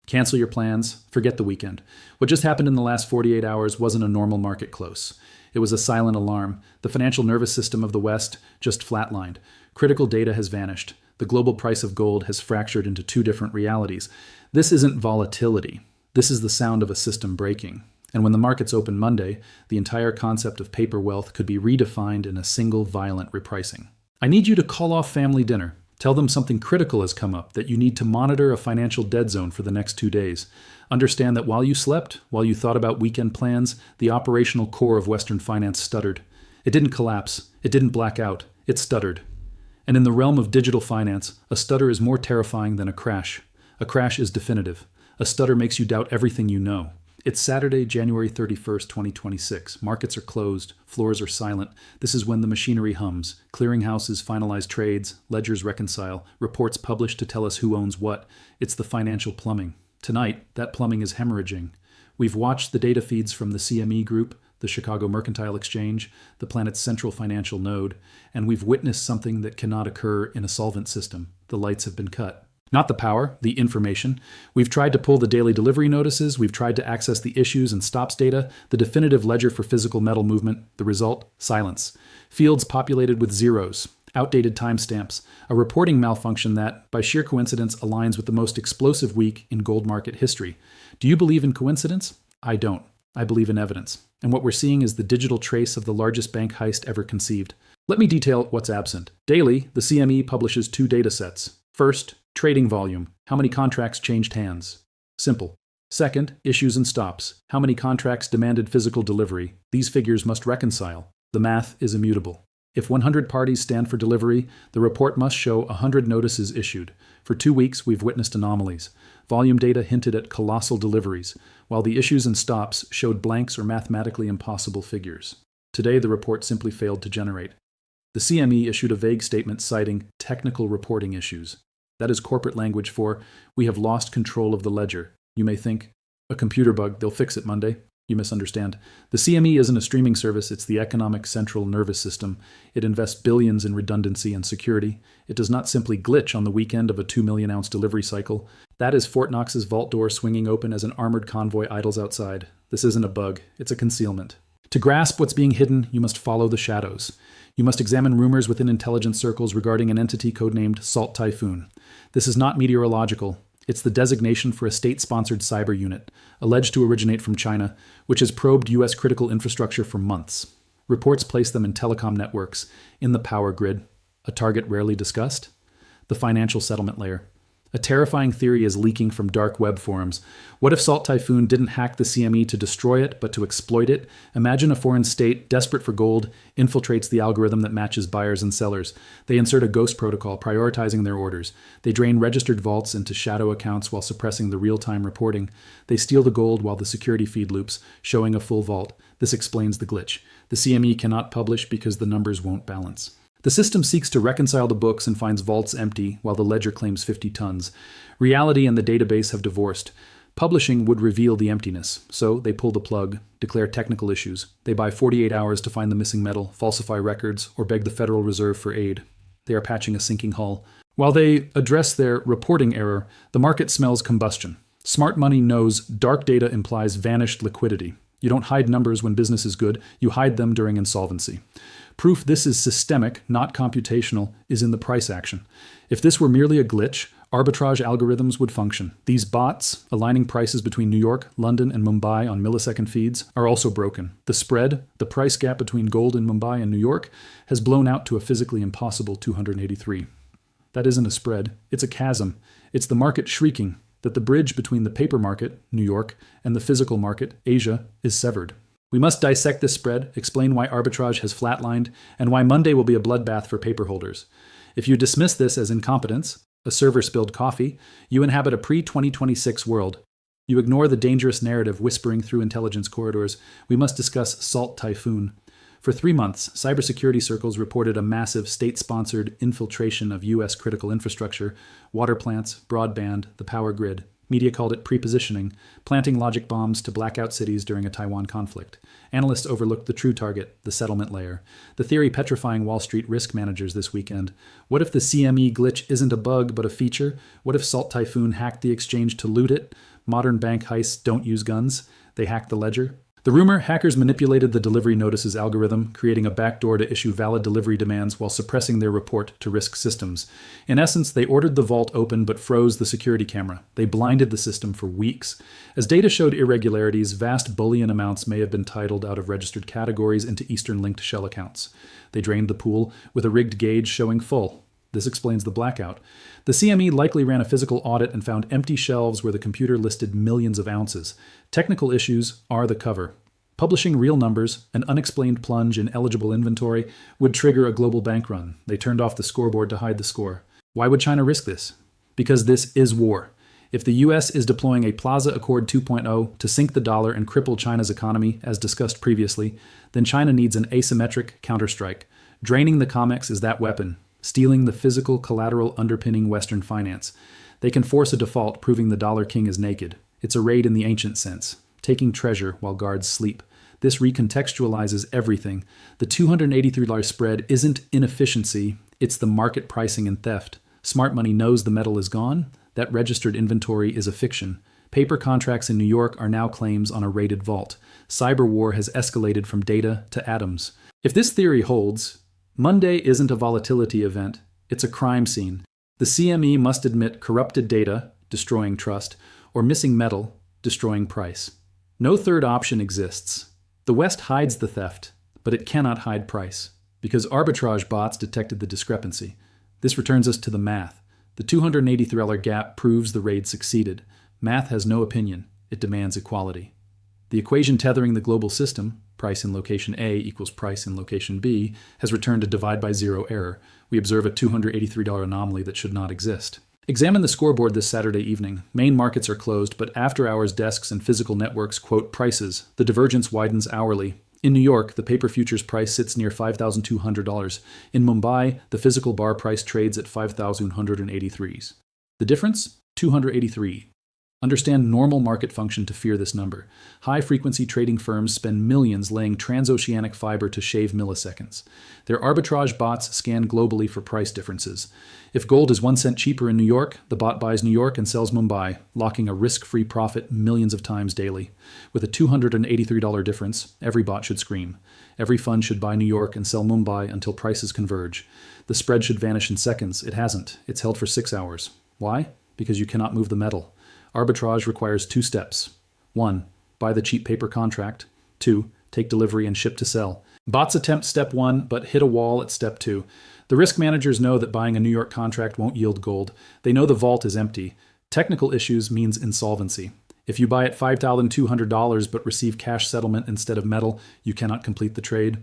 Cancel your plans, forget the weekend. What just happened in the last 48 hours wasn't a normal market close. It was a silent alarm. The financial nervous system of the West just flatlined. Critical data has vanished. The global price of gold has fractured into two different realities. This isn't volatility. This is the sound of a system breaking. And when the markets open Monday, the entire concept of paper wealth could be redefined in a single violent repricing. I need you to call off family dinner. Tell them something critical has come up, that you need to monitor a financial dead zone for the next 2 days. Understand that while you slept, while you thought about weekend plans, the operational core of Western finance stuttered. It didn't collapse. It didn't black out. It stuttered. And in the realm of digital finance, a stutter is more terrifying than a crash. A crash is definitive. A stutter makes you doubt everything you know. It's Saturday, January 31st, 2026. Markets are closed. Floors are silent. This is when the machinery hums. Clearinghouses finalize trades. Ledgers reconcile. Reports published to tell us who owns what. It's the financial plumbing. Tonight, that plumbing is hemorrhaging. We've watched the data feeds from the CME Group, the Chicago Mercantile Exchange, the planet's central financial node, and we've witnessed something that cannot occur in a solvent system. The lights have been cut. Not the power, the information. We've tried to pull the daily delivery notices. We've tried to access the issues and stops data, the definitive ledger for physical metal movement. The result? Silence. Fields populated with zeros, outdated timestamps, a reporting malfunction that, by sheer coincidence, aligns with the most explosive week in gold market history. Do you believe in coincidence? I don't. I believe in evidence. And what we're seeing is the digital trace of the largest bank heist ever conceived. Let me detail what's absent. Daily, the CME publishes 2 data sets. First, trading volume. How many contracts changed hands? Simple. Second, issues and stops. How many contracts demanded physical delivery? These figures must reconcile. The math is immutable. If 100 parties stand for delivery, the report must show 100 notices issued. For 2 weeks, we've witnessed anomalies. Volume data hinted at colossal deliveries, while the issues and stops showed blanks or mathematically impossible figures. Today, the report simply failed to generate. The CME issued a vague statement citing technical reporting issues. That is corporate language for, we have lost control of the ledger. You may think, a computer bug, they'll fix it Monday. You misunderstand. The CME isn't a streaming service, it's the economic central nervous system. It invests billions in redundancy and security. It does not simply glitch on the weekend of a 2 million ounce delivery cycle. That is Fort Knox's vault door swinging open as an armored convoy idles outside. This isn't a bug, it's a concealment. To grasp what's being hidden, you must follow the shadows. You must examine rumors within intelligence circles regarding an entity codenamed Salt Typhoon. This is not meteorological. It's the designation for a state-sponsored cyber unit, alleged to originate from China, which has probed U.S. critical infrastructure for months. Reports place them in telecom networks, in the power grid. A target rarely discussed? The financial settlement layer. A terrifying theory is leaking from dark web forums. What if Salt Typhoon didn't hack the CME to destroy it, but to exploit it? Imagine a foreign state, desperate for gold, infiltrates the algorithm that matches buyers and sellers. They insert a ghost protocol, prioritizing their orders. They drain registered vaults into shadow accounts while suppressing the real-time reporting. They steal the gold while the security feed loops, showing a full vault. This explains the glitch. The CME cannot publish because the numbers won't balance. The system seeks to reconcile the books and finds vaults empty, while the ledger claims 50 tons. Reality and the database have divorced. Publishing would reveal the emptiness, so they pull the plug, declare technical issues. They buy 48 hours to find the missing metal, falsify records, or beg the Federal Reserve for aid. They are patching a sinking hull. While they address their reporting error, the market smells combustion. Smart money knows dark data implies vanished liquidity. You don't hide numbers when business is good, you hide them during insolvency. Proof this is systemic, not computational, is in the price action. If this were merely a glitch, arbitrage algorithms would function. These bots, aligning prices between New York, London, and Mumbai on millisecond feeds, are also broken. The spread, the price gap between gold in Mumbai and New York, has blown out to a physically impossible 283. That isn't a spread, it's a chasm. It's the market shrieking that the bridge between the paper market, New York, and the physical market, Asia, is severed. We must dissect this spread, explain why arbitrage has flatlined, and why Monday will be a bloodbath for paper holders. If you dismiss this as incompetence, a server spilled coffee, you inhabit a pre-2026 world. You ignore the dangerous narrative whispering through intelligence corridors. We must discuss Salt Typhoon. For 3 months, cybersecurity circles reported a massive state-sponsored infiltration of U.S. critical infrastructure, water plants, broadband, the power grid. Media called it prepositioning, planting logic bombs to black out cities during a Taiwan conflict. Analysts overlooked the true target, the settlement layer. The theory petrifying Wall Street risk managers this weekend. What if the CME glitch isn't a bug but a feature? What if Salt Typhoon hacked the exchange to loot it? Modern bank heists don't use guns. They hack the ledger. The rumor, hackers manipulated the delivery notices algorithm, creating a backdoor to issue valid delivery demands while suppressing their report to risk systems. In essence, they ordered the vault open but froze the security camera. They blinded the system for weeks. As data showed irregularities, vast bullion amounts may have been titled out of registered categories into Eastern-linked shell accounts. They drained the pool with a rigged gauge showing full. This explains the blackout. The CME likely ran a physical audit and found empty shelves where the computer listed millions of ounces. Technical issues are the cover. Publishing real numbers, an unexplained plunge in eligible inventory, would trigger a global bank run. They turned off the scoreboard to hide the score. Why would China risk this? Because this is war. If the US is deploying a Plaza Accord 2.0 to sink the dollar and cripple China's economy, as discussed previously, then China needs an asymmetric counterstrike. Draining the COMEX is that weapon. Stealing the physical collateral underpinning Western finance. They can force a default, proving the dollar king is naked. It's a raid in the ancient sense, taking treasure while guards sleep. This recontextualizes everything. The $283 spread isn't inefficiency, it's the market pricing and theft. Smart money knows the metal is gone. That registered inventory is a fiction. Paper contracts in New York are now claims on a raided vault. Cyber war has escalated from data to atoms. If this theory holds, Monday isn't a volatility event, it's a crime scene. The CME must admit corrupted data, destroying trust, or missing metal, destroying price. No third option exists. The West hides the theft, but it cannot hide price, because arbitrage bots detected the discrepancy. This returns us to the math. The $283 gap proves the raid succeeded. Math has no opinion, it demands equality. The equation tethering the global system, price in location A equals price in location B, has returned a divide by zero error. We observe a $283 anomaly that should not exist. Examine the scoreboard this Saturday evening. Main markets are closed, but after-hours desks and physical networks quote prices. The divergence widens hourly. In New York, the paper futures price sits near $5,200. In Mumbai, the physical bar price trades at $5,183. The difference? $283. Understand normal market function to fear this number. High-frequency trading firms spend millions laying transoceanic fiber to shave milliseconds. Their arbitrage bots scan globally for price differences. If gold is 1 cent cheaper in New York, the bot buys New York and sells Mumbai, locking a risk-free profit millions of times daily. With a $283 difference, every bot should scream. Every fund should buy New York and sell Mumbai until prices converge. The spread should vanish in seconds. It hasn't. It's held for 6 hours. Why? Because you cannot move the metal. Arbitrage requires 2 steps. 1. Buy the cheap paper contract. 2. Take delivery and ship to sell. Bots attempt step 1, but hit a wall at step 2. The risk managers know that buying a New York contract won't yield gold. They know the vault is empty. Technical issues means insolvency. If you buy at $5,200 but receive cash settlement instead of metal, you cannot complete the trade.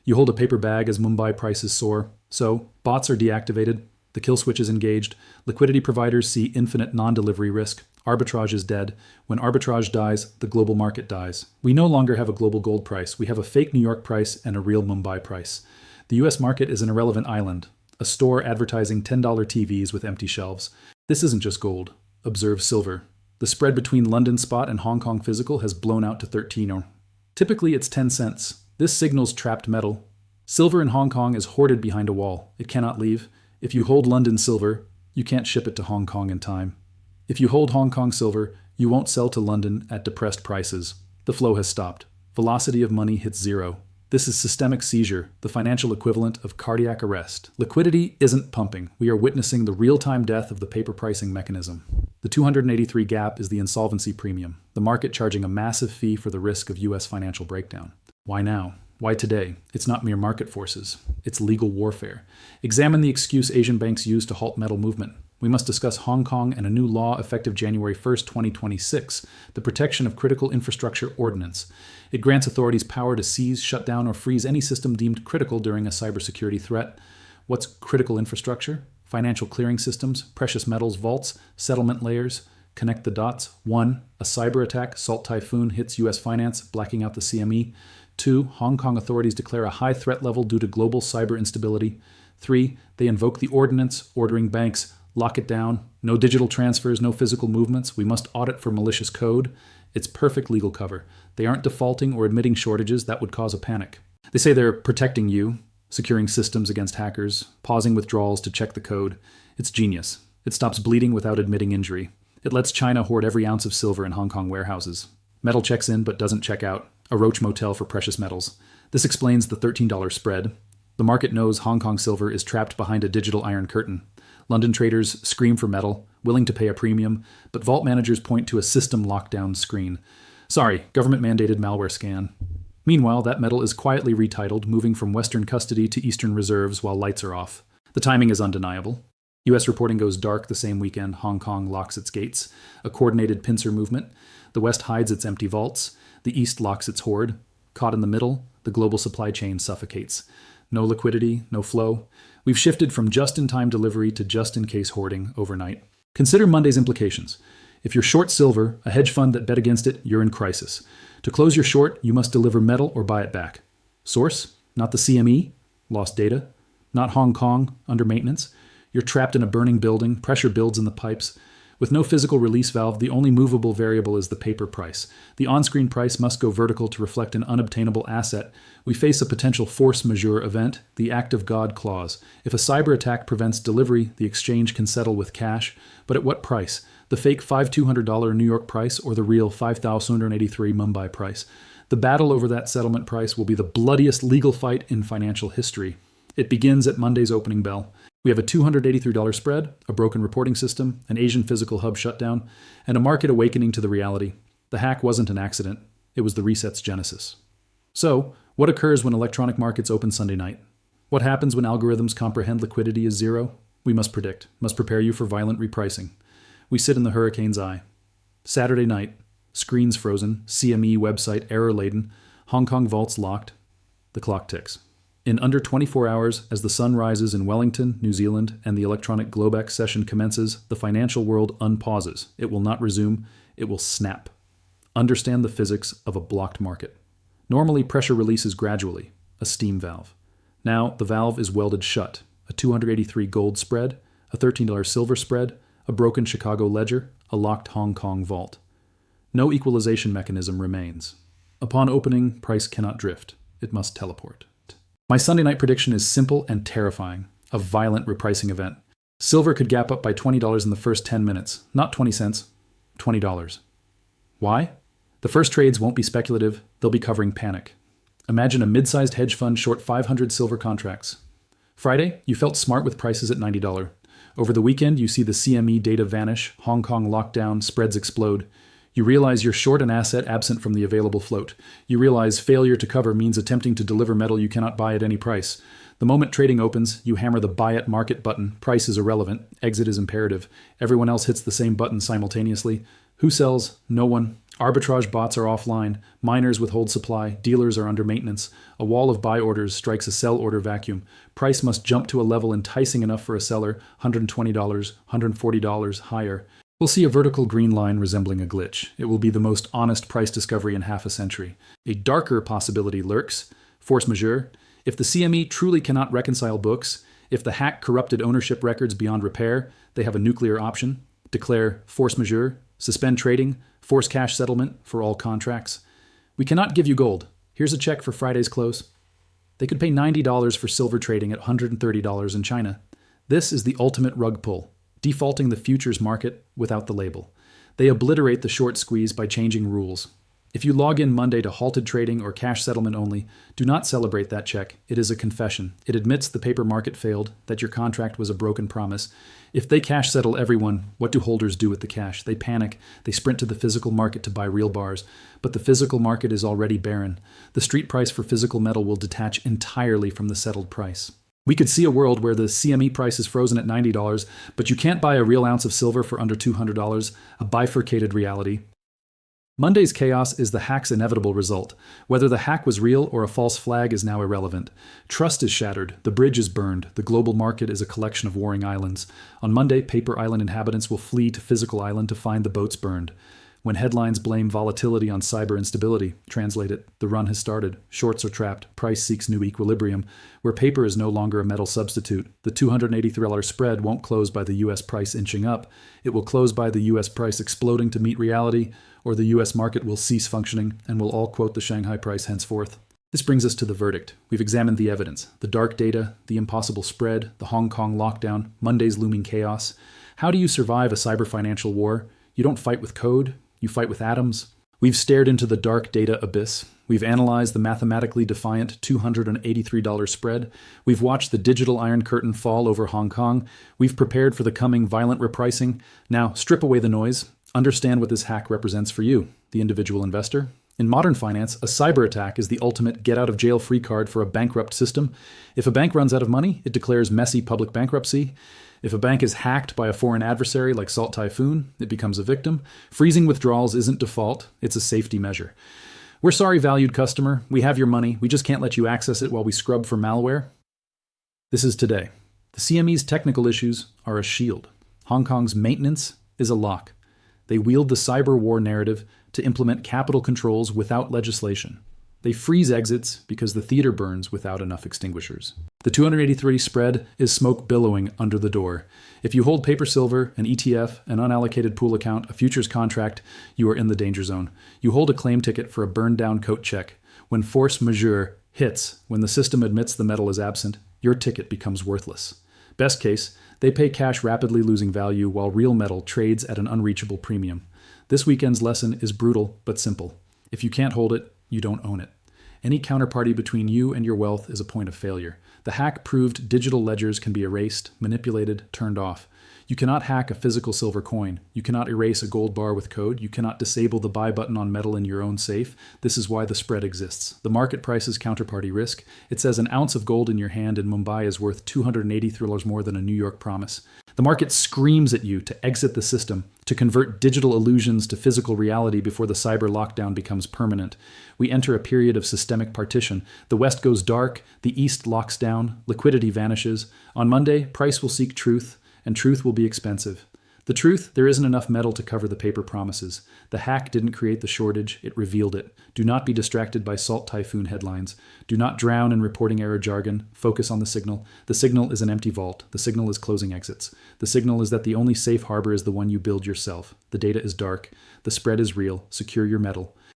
You hold a paper bag as Mumbai prices soar. So, bots are deactivated. The kill switch is engaged. Liquidity providers see infinite non-delivery risk. Arbitrage is dead. When arbitrage dies, the global market dies. We no longer have a global gold price. We have a fake New York price and a real Mumbai price. The US market is an irrelevant island, a store advertising $10 TVs with empty shelves. This isn't just gold. Observe silver. The spread between London spot and Hong Kong physical has blown out to 13. Typically, it's 10 cents. This signals trapped metal. Silver in Hong Kong is hoarded behind a wall. It cannot leave. If you hold London silver, you can't ship it to Hong Kong in time. If you hold Hong Kong silver, you won't sell to London at depressed prices. The flow has stopped. Velocity of money hits zero. This is systemic seizure, the financial equivalent of cardiac arrest. Liquidity isn't pumping. We are witnessing the real-time death of the paper pricing mechanism. The 283 gap is the insolvency premium, the market charging a massive fee for the risk of US financial breakdown. Why now? Why today? It's not mere market forces. It's legal warfare. Examine the excuse Asian banks use to halt metal movement. We must discuss Hong Kong and a new law effective January 1st, 2026, the Protection of Critical Infrastructure Ordinance. It grants authorities power to seize, shut down, or freeze any system deemed critical during a cybersecurity threat. What's critical infrastructure? Financial clearing systems, precious metals vaults, settlement layers. Connect the dots. 1. A cyber attack, Salt Typhoon, hits U.S. finance, blacking out the CME. 2. Hong Kong authorities declare a high threat level due to global cyber instability. 3. They invoke the ordinance, ordering banks, lock it down. No digital transfers, no physical movements. We must audit for malicious code. It's perfect legal cover. They aren't defaulting or admitting shortages. That would cause a panic. They say they're protecting you, securing systems against hackers, pausing withdrawals to check the code. It's genius. It stops bleeding without admitting injury. It lets China hoard every ounce of silver in Hong Kong warehouses. Metal checks in but doesn't check out. A roach motel for precious metals. This explains the $13 spread. The market knows Hong Kong silver is trapped behind a digital iron curtain. London traders scream for metal, willing to pay a premium, but vault managers point to a system lockdown screen. Sorry, government-mandated malware scan. Meanwhile, that metal is quietly retitled, moving from Western custody to Eastern reserves while lights are off. The timing is undeniable. U.S. reporting goes dark the same weekend Hong Kong locks its gates. A coordinated pincer movement. The West hides its empty vaults. The East locks its hoard. Caught in the middle, the global supply chain suffocates. No liquidity, no flow. We've shifted from just-in-time delivery to just-in-case hoarding overnight. Consider Monday's implications. If you're short silver, a hedge fund that bet against it, you're in crisis. To close your short, you must deliver metal or buy it back. Source? Not the CME? Lost data? Not Hong Kong? Under maintenance? You're trapped in a burning building, pressure builds in the pipes. With no physical release valve, the only movable variable is the paper price. The on-screen price must go vertical to reflect an unobtainable asset. We face a potential force majeure event, the act of God clause. If a cyber attack prevents delivery, the exchange can settle with cash. But at what price? The fake $5,200 New York price or the real $5,283 Mumbai price? The battle over that settlement price will be the bloodiest legal fight in financial history. It begins at Monday's opening bell. We have a $283 spread, a broken reporting system, an Asian physical hub shutdown, and a market awakening to the reality. The hack wasn't an accident. It was the reset's genesis. So, what occurs when electronic markets open Sunday night? What happens when algorithms comprehend liquidity is zero? We must predict, must prepare you for violent repricing. We sit in the hurricane's eye. Saturday night, screens frozen, CME website error-laden, Hong Kong vaults locked. The clock ticks. In under 24 hours, as the sun rises in Wellington, New Zealand, and the electronic Globex session commences, the financial world unpauses. It will not resume. It will snap. Understand the physics of a blocked market. Normally, pressure releases gradually, a steam valve. Now, the valve is welded shut. A $283 gold spread, a $13 silver spread, a broken Chicago ledger, a locked Hong Kong vault. No equalization mechanism remains. Upon opening, price cannot drift. It must teleport. My Sunday night prediction is simple and terrifying. A violent repricing event. Silver could gap up by $20 in the first 10 minutes. Not 20 cents, $20. Why? The first trades won't be speculative. They'll be covering panic. Imagine a mid-sized hedge fund short 500 silver contracts. Friday, you felt smart with prices at $90. Over the weekend, you see the CME data vanish, Hong Kong lockdown, spreads explode. You realize you're short an asset absent from the available float. You realize failure to cover means attempting to deliver metal you cannot buy at any price. The moment trading opens, you hammer the buy at market button. Price is irrelevant. Exit is imperative. Everyone else hits the same button simultaneously. Who sells? No one. Arbitrage bots are offline. Miners withhold supply. Dealers are under maintenance. A wall of buy orders strikes a sell order vacuum. Price must jump to a level enticing enough for a seller, $120, $140 higher. We'll see a vertical green line resembling a glitch. It will be the most honest price discovery in half a century. A darker possibility lurks. Force majeure. If the CME truly cannot reconcile books, if the hack corrupted ownership records beyond repair, they have a nuclear option. Declare force majeure, suspend trading, force cash settlement for all contracts. We cannot give you gold. Here's a check for Friday's close. They could pay $90 for silver trading at $130 in China. This is the ultimate rug pull. Defaulting the futures market without the label. They obliterate the short squeeze by changing rules. If you log in Monday to halted trading or cash settlement only, do not celebrate that check. It is a confession. It admits the paper market failed, that your contract was a broken promise. If they cash settle everyone, what do holders do with the cash? They panic. They sprint to the physical market to buy real bars. But the physical market is already barren. The street price for physical metal will detach entirely from the settled price. We could see a world where the CME price is frozen at $90, but you can't buy a real ounce of silver for under $200, a bifurcated reality. Monday's chaos is the hack's inevitable result. Whether the hack was real or a false flag is now irrelevant. Trust is shattered, the bridge is burned, the global market is a collection of warring islands. On Monday, paper island inhabitants will flee to physical island to find the boats burned. When headlines blame volatility on cyber instability, translate it, the run has started, shorts are trapped, price seeks new equilibrium. Where paper is no longer a metal substitute, the $283 spread won't close by the U.S. price inching up. It will close by the U.S. price exploding to meet reality, or the U.S. market will cease functioning and will all quote the Shanghai price henceforth. This brings us to the verdict. We've examined the evidence, the dark data, the impossible spread, the Hong Kong lockdown, Monday's looming chaos. How do you survive a cyber financial war? You don't fight with code, you fight with atoms. We've stared into the dark data abyss. We've analyzed the mathematically defiant $283 spread. We've watched the digital Iron Curtain fall over Hong Kong. We've prepared for the coming violent repricing. Now, strip away the noise. Understand what this hack represents for you, the individual investor. In modern finance, a cyber attack is the ultimate get-out-of-jail-free card for a bankrupt system. If a bank runs out of money, it declares messy public bankruptcy. If a bank is hacked by a foreign adversary like Salt Typhoon, it becomes a victim. Freezing withdrawals isn't default, it's a safety measure. We're sorry, valued customer. We have your money. We just can't let you access it while we scrub for malware. This is today. The CME's technical issues are a shield. Hong Kong's maintenance is a lock. They wield the cyber war narrative to implement capital controls without legislation. They freeze exits because the theater burns without enough extinguishers. The 283 spread is smoke billowing under the door. If you hold paper silver, an ETF, an unallocated pool account, a futures contract, you are in the danger zone. You hold a claim ticket for a burned-down coat check. When force majeure hits, when the system admits the metal is absent, your ticket becomes worthless. Best case, they pay cash rapidly losing value while real metal trades at an unreachable premium. This weekend's lesson is brutal but simple. If you can't hold it, you don't own it. Any counterparty between you and your wealth is a point of failure. The hack proved digital ledgers can be erased, manipulated, turned off. You cannot hack a physical silver coin. You cannot erase a gold bar with code. You cannot disable the buy button on metal in your own safe. This is why the spread exists. The market prices counterparty risk. It says an ounce of gold in your hand in Mumbai is worth $283 more than a New York promise. The market screams at you to exit the system, to convert digital illusions to physical reality before the cyber lockdown becomes permanent. We enter a period of systemic partition. The West goes dark, the East locks down, liquidity vanishes. On Monday, price will seek truth, and truth will be expensive. The truth, there isn't enough metal to cover the paper promises. The hack didn't create the shortage, it revealed it. Do not be distracted by Salt Typhoon headlines. Do not drown in reporting error jargon. Focus on the signal. The signal is an empty vault. The signal is closing exits. The signal is that the only safe harbor is the one you build yourself. The data is dark. The spread is real. Secure your metal.